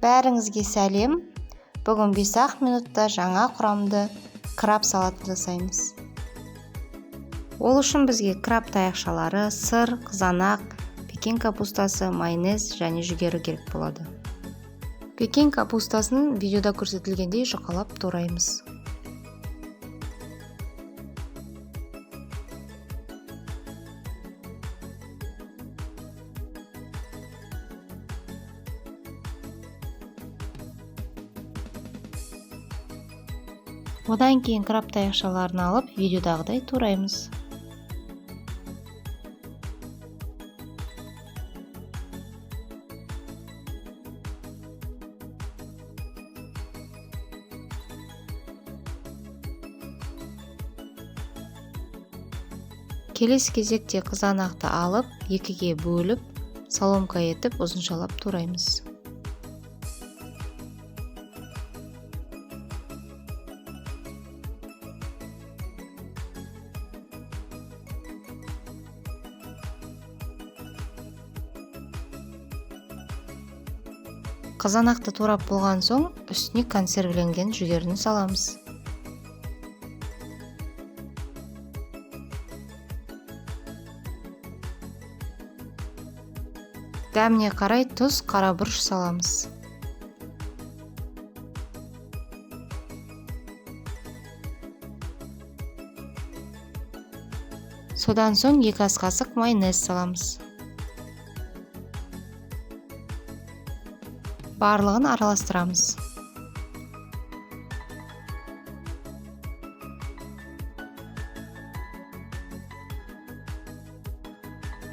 Бәріңізге сәлем. Бүгін 5-ақ минутта жаңа құрамды краб салатын жасаймыз. Ол үшін бізге краб таяқшалары, сыр, қызанақ, пекин капустасы, майонез және жүгері керек болады. Пекин капустасын видеода көрсетілгендей жұқалап тураймыз. Одан кейін краб таяқшаларын алып, видеодағыдай тураймыз. Келесі кезекте қызанақты алып, екіге бөліп, соломка етіп ұзыншалап тураймыз. Қызанақты турап болған соң, үстіне консервіленген жүгеріні саламыз. Дәміне қарай тұз, қара бұрыш саламыз. Содан соң 2 ас қасық майонез саламыз. Барлығын араластырамыз.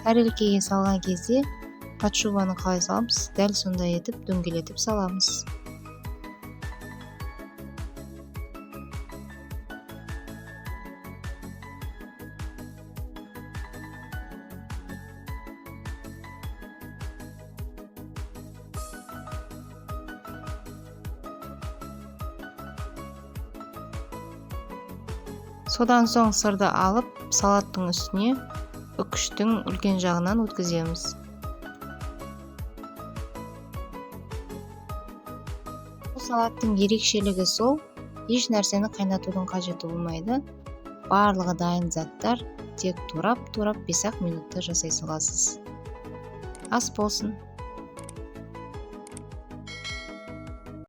Тәрелкеге салған кезде пачуваны қалай саламыз, дәл сондай етіп дөңгелетіп саламыз. Содан соң сырды алып, салаттың үстіне үкіштің үлкен жағынан өткіземіз. Бұл салаттың ерекшелігі сол, еш нәрсені қайнатудың қажеті болмайды. Барлығы дайын заттар, тек турап 5-ақ минутта жасай саласыз. Ас болсын.